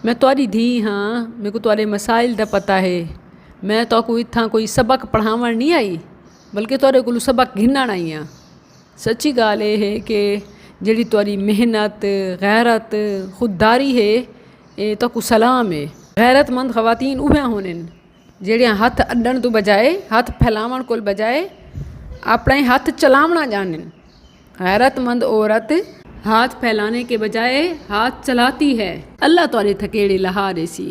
मैं तुहारी धी हाँ, मेरे को तुहारे मसाइल दा पता है। मैं तो को इत्थां कोई सबक पढ़ावण नहीं आई, बल्कि तुहारे कोलों सबक घिनण आई हाँ। सच्ची गाल ये है कि जिहड़ी तुहारी मेहनत, गैरत, खुददारी है, ये तो को सलाम है। गैरतमंद खवातीन उहे होने जिहड़ियां हथ अड्डण तो बजाए, हथ फैलावण कोल बजाए अपने हथ चलावना जानन। गैरतमंद औरत हाथ फैलाने के बजाय हाथ चलाती है। अल्लाह तुहारे थकेड़े लहा देसी।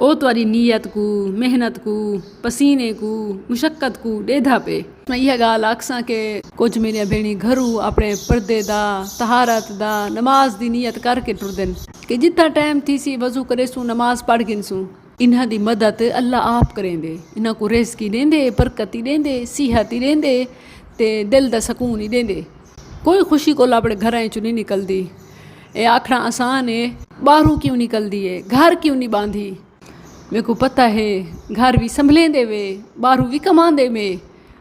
ओ तुहारी नीयत को, मेहनत को, पसीने को, मुशक्क़त को ॾेधा पे। मैं यह गाल आखसां के कुछ मेरिया भेणी घरों अपने पर्दे दा, तहारत दा, नमाज दी नीयत करके टुरदन कि जितना टाइम थी सी वजू करे सूँ, नमाज पढ़ गिन सूँ। इन्हां दी मदद अल्लाह आप करेंदे। इन्हां को रिज़्क़ देंदे, बरकत देंदे, सेहत देंदे ते दिल दा सकून ही देंदे। कोई खुशी को अपने घर चो नहीं निकलती। ये आखना आसान है, बाहरों क्यों निकलती है, घर क्यों नहीं बांधी। मेरे को पता है घर भी संभलेंदे वे, बाहरों भी कमांदे में।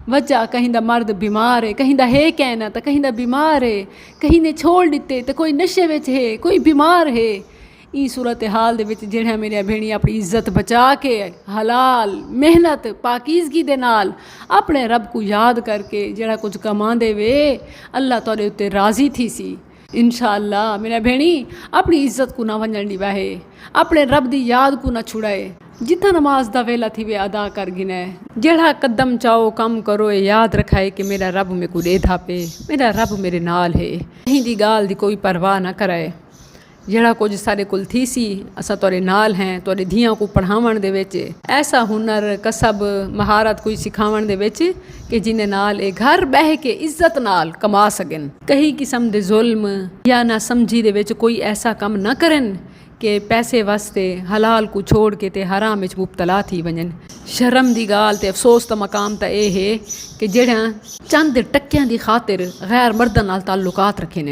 वजह कहीं दा मर्द बीमार है, कहीं दा है कहना तो कहीं दा बीमार है, कहीं ने छोड़ दिते तो कोई नशे विच है, कोई बीमार है। ई सूरत हाल दे विच जिहड़ियां मेरिया भेणी अपनी इज्जत बचा के हलाल मेहनत पाकीज़गी दे नाल अपने रब को याद करके जिहड़ा कुछ कमांदे वे, अल्लाह तुहाडे उत्ते राज़ी थी सी। इंशाअल्लाह मेरा भेणी अपनी इज्जत को ना वंजण दी वाहे, अपने रब दी याद को ना छुड़ाए। जिथा नमाज दा वेला थी वे अदा कर गिने। जेड़ा कदम चाहो कम करो, ये याद रखाए कि मेरा रब मेरे को देधा पे, मेरा रब मेरे नाल है। कहीं दी गाल दी कोई परवाह ना कराए। जेड़ा कुछ सारे कुल थी सी असा तुहारे नाल हैं। तुहारे धियां को पढ़ावण दे विच ऐसा हुनर, कसब, महारत कोई सिखावण दे विच कि जिन्हें नाल ए घर बह के इज्जत नाल कमा सकन। कहीं किस्म दे जुल्म या ना समझी दे विच कोई ऐसा कम न करन कि पैसे वास्ते हलाल को छोड़ के ते हराम विच मुबतला थी वञन। शर्म दी गाल ते अफसोस दा मकाम तो यह है कि जेड़ा चंद टक्कियां दी खातिर गैर मर्दां नाल ताल्लुकात रखे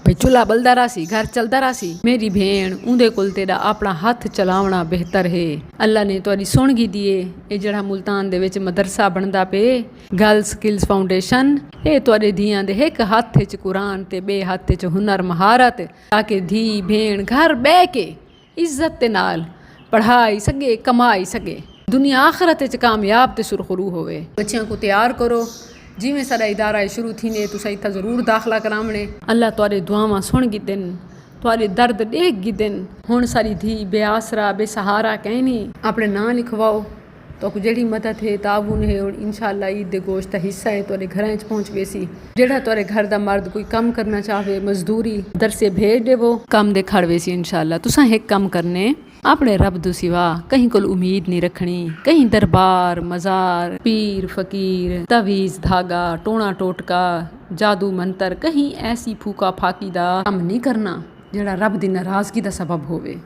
भाई चूल्हा बलदा रहा, घर चलता रहा। मेरी भेण उंदे कोल तेरा अपना हथ चलावना बेहतर है। अल्लाह ने तुहारी सुणगी दिए। ये जड़ा मुल्तान दे विच मदरसा बनदा पे गर्ल स्किल्स फाउंडेशन, ये तुहारे धियां दे एक हथ च कुरान ते बे हथ च हुनर महारत, ताकि धी भेण घर बह के इज्जत दे नाल पढ़ाई सके, कमाई सके, दुनिया आखरत च कामयाब ते सुरखरू होवे। बच्चियां को तैयार करो। जिमें सारा इदारा शुरू थी ने तुसा इतना ज़रूर दाखला करावने। अल्लाह तुहारे दुआवां सुन गिदन, तुहारे दर्द देख गिदन। हुण सारी धी बेआसरा बेसहारा कहनी अपने नाम लिखवाओ तो जेड़ी मदद है ताउन है और इंशाअल्लाह ईद दे गोश्त का हिस्सा है तुहारे घरां च पहुँच वेसी। जेड़ा तुहारे घर दा मर्द कोई कम करना चाहे, मजदूरी दरसे भेज देवो, कम दे खड़ वेसी इंशाअल्लाह। तुसा एक कम करने अपने रब दो सिवा कहीं कोल उम्मीद नहीं रखनी। कहीं दरबार, मज़ार, पीर फकीर, तवीज़ धागा, टोना टोटका, जादू मंतर, कहीं ऐसी फूका फाकी दा काम नहीं करना जेड़ा रब दी नाराज़गी दा सबब होवे।